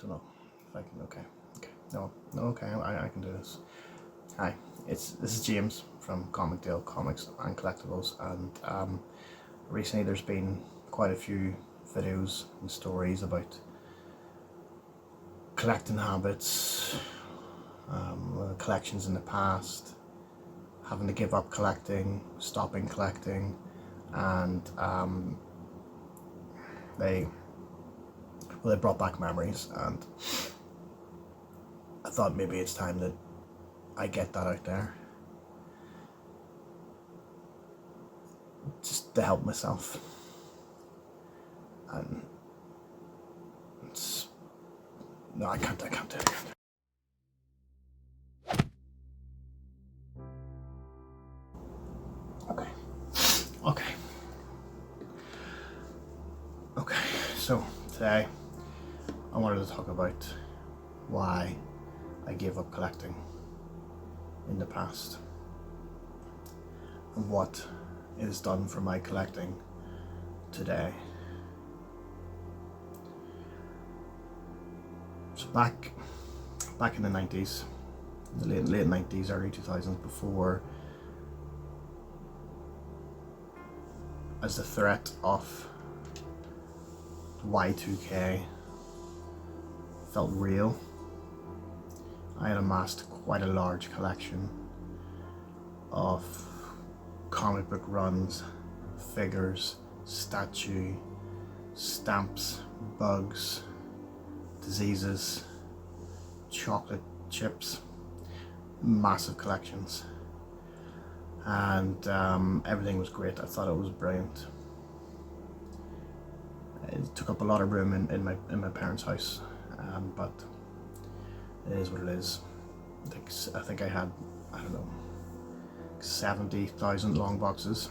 don't know if I can. Okay, no, okay, I can do this. Hi, this is James from Comic Dale Comics and Collectibles, and recently there's been quite a few videos and stories about collecting habits, collections in the past, having to give up collecting, stopping collecting, and they brought back memories, and I thought maybe it's time that I get that out there, just to help myself. And no, I can't do it. Okay, so today I wanted to talk about why I gave up collecting in the past and what it has done for my collecting today. So back in the 90s, the late 90s, early 2000s, before, as the threat of Y2K felt real, I had amassed quite a large collection of comic book runs, figures, statue, stamps, bugs, diseases, chocolate chips, massive collections, and everything was great. I thought it was brilliant. It took up a lot of room in my parents' house, but it is what it is. I think I had, I don't know, 70,000 long boxes,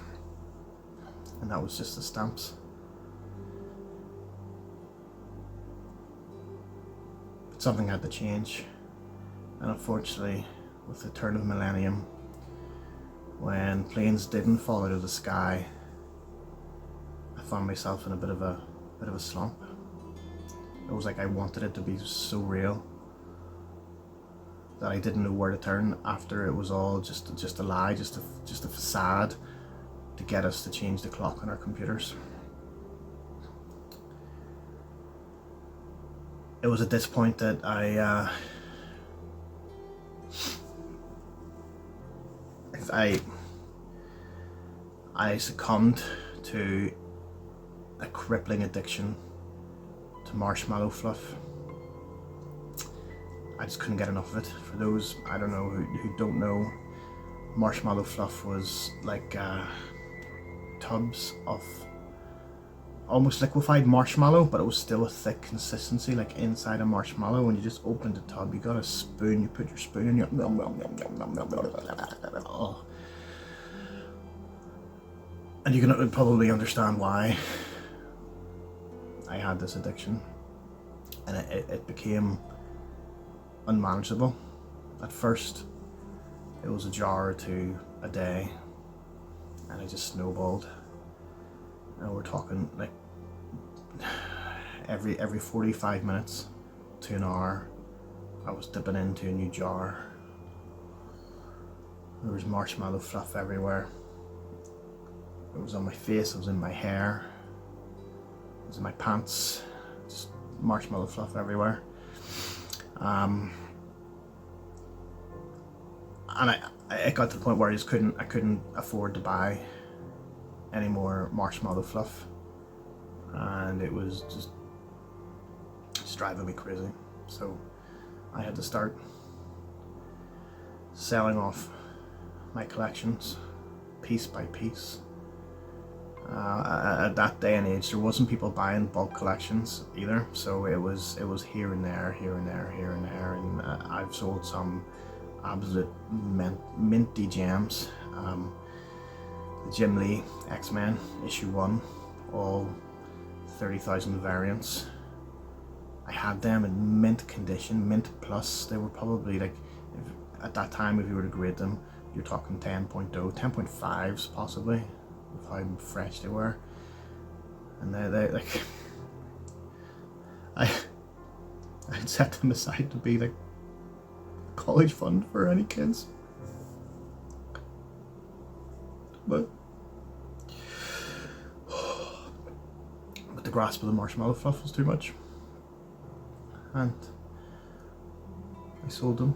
and that was just the stamps. But something had to change, and unfortunately, with the turn of the millennium, when planes didn't fall out of the sky, I found myself in a bit of a slump. It was like I wanted it to be so real that I didn't know where to turn after it was all just a lie, just a facade to get us to change the clock on our computers. It was at this point that I succumbed to a crippling addiction to marshmallow fluff. I just couldn't get enough of it. For those, I don't know, who don't know, marshmallow fluff was like tubs of almost liquefied marshmallow, but it was still a thick consistency, like inside a marshmallow. When you just opened the tub, you got a spoon, you put your spoon in your oh. And you can probably understand why I had this addiction, and it became unmanageable. At first it was a jar or two a day, and it just snowballed, and we're talking like every 45 minutes to an hour I was dipping into a new jar. There was marshmallow fluff everywhere. It was on my face, it was in my hair, it was in my pants, just marshmallow fluff everywhere. And it got to the point where I couldn't afford to buy any more marshmallow fluff, and it was just driving me crazy. So I had to start selling off my collections piece by piece. At that day and age, there wasn't people buying bulk collections either, so it was here and there, and I've sold some absolute minty gems. The Jim Lee X-Men issue 1, all 30,000 variants. I had them in mint condition, mint plus. They were probably like, at that time, if you were to grade them, you're talking 10.0, 10.5s possibly, with how fresh they were. And they like, I I'd set them aside to be like college fund for any kids. But the grasp of the marshmallow fluff was too much, and I sold them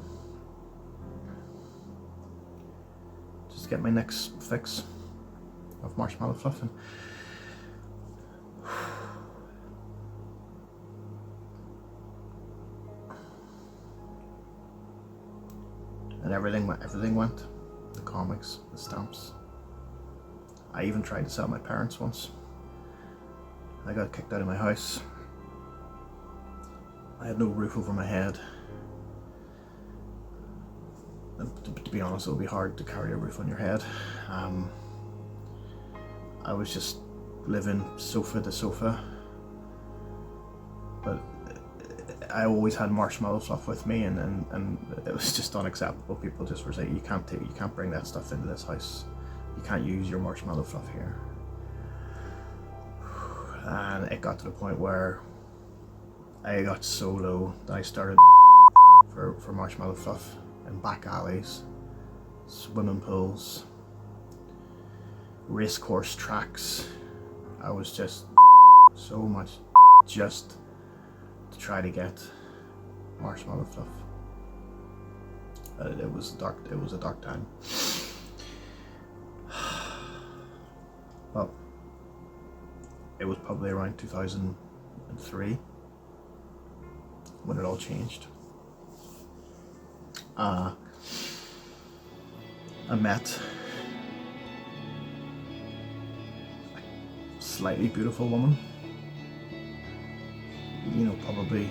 just to get my next fix of marshmallow fluff. And everything went. The comics, the stamps. I even tried to sell my parents once. I got kicked out of my house. I had no roof over my head. And to be honest, it would be hard to carry a roof on your head. I was just living sofa to sofa. But I always had marshmallow fluff with me, and it was just unacceptable. People just were saying, you can't bring that stuff into this house. You can't use your marshmallow fluff here. And it got to the point where I got so low that I started for marshmallow fluff in back alleys, swimming pools, race course tracks. I was just so much just to try to get marshmallow fluff. It was a dark time. Well, it was probably around 2003 when it all changed. I met a slightly beautiful woman, you know, probably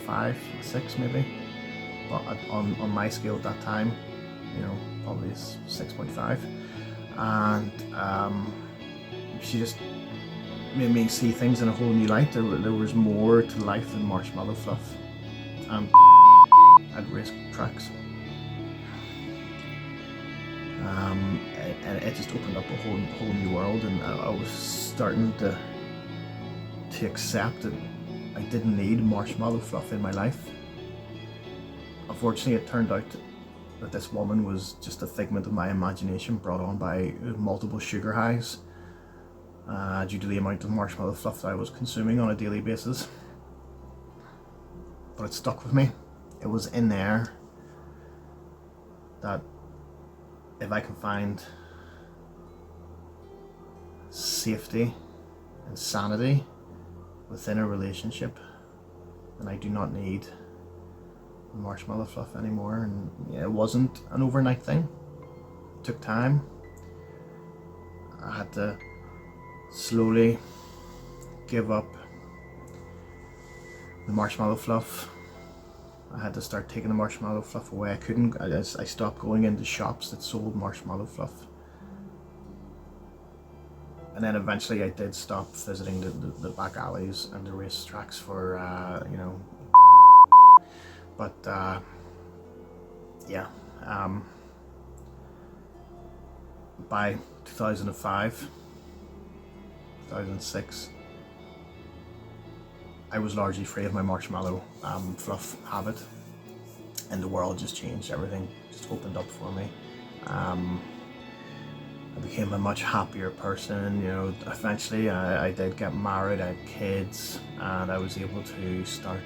5, 6 maybe, but on my scale at that time, you know, probably 6.5, and she just made me see things in a whole new light. There was more to life than marshmallow fluff and at race tracks. And it just opened up a whole new world, and I was starting to accept that I didn't need marshmallow fluff in my life. Unfortunately, it turned out that this woman was just a figment of my imagination brought on by multiple sugar highs due to the amount of marshmallow fluff that I was consuming on a daily basis. But it stuck with me. It was in there that if I can find safety and sanity within a relationship, then I do not need marshmallow fluff anymore. And it wasn't an overnight thing. It took time. I had to slowly give up the marshmallow fluff. I had to start taking the marshmallow fluff away. I stopped going into shops that sold marshmallow fluff. And then eventually I did stop visiting the back alleys and the race tracks for, you know, but yeah, by 2005, 2006, I was largely free of my marshmallow fluff habit, and the world just changed. Everything just opened up for me. I became a much happier person. You know, eventually I did get married, I had kids, and I was able to start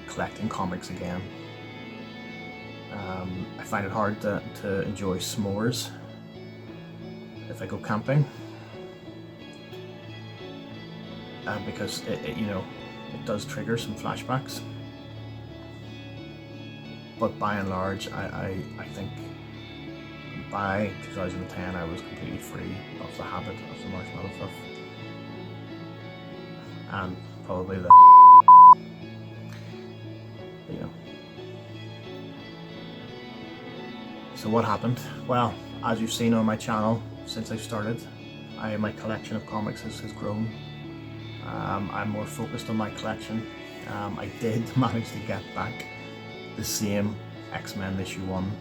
collecting comics again. I find it hard to enjoy s'mores if I go camping, because it you know, it does trigger some flashbacks. But by and large, I think by 2010 I was completely free of the habit of the marshmallow fluff, and probably the, you know. So what happened? Well, as you've seen on my channel since I started, my collection of comics has grown. I'm more focused on my collection. I did manage to get back the same X-Men issue 1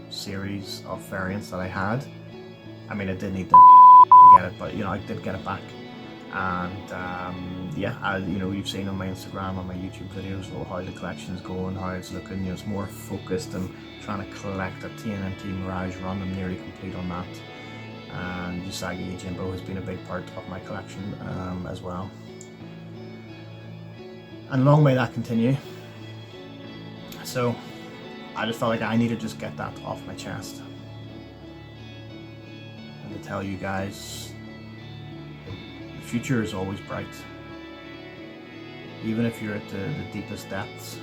series of variants that I had. I mean, I did need to get it, but you know, I did get it back. And yeah, you've seen on my Instagram, on my YouTube videos, how the collection's going, how it's looking. It's more focused and trying to collect a TNT Mirage run. I'm nearly complete on that. And Usagi Yojimbo has been a big part of my collection as well. And long may that continue. So I just felt like I need to just get that off my chest. And to tell you guys, the future is always bright. Even if you're at the deepest depths,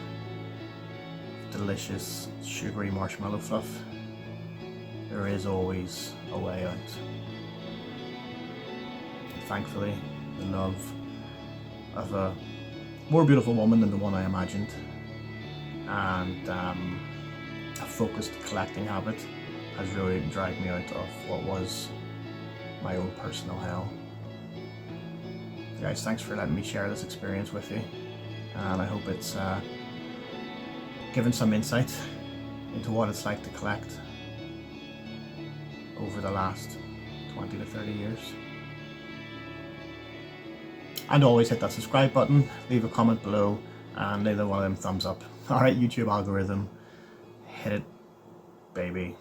delicious sugary marshmallow fluff, there is always a way out. And thankfully, the love of a more beautiful woman than the one I imagined, and a focused collecting habit has really dragged me out of what was my own personal hell. Guys, thanks for letting me share this experience with you, and I hope it's given some insight into what it's like to collect over the last 20 to 30 years. And always hit that subscribe button, leave a comment below, and leave one of them thumbs up. Alright, YouTube algorithm, hit it, baby.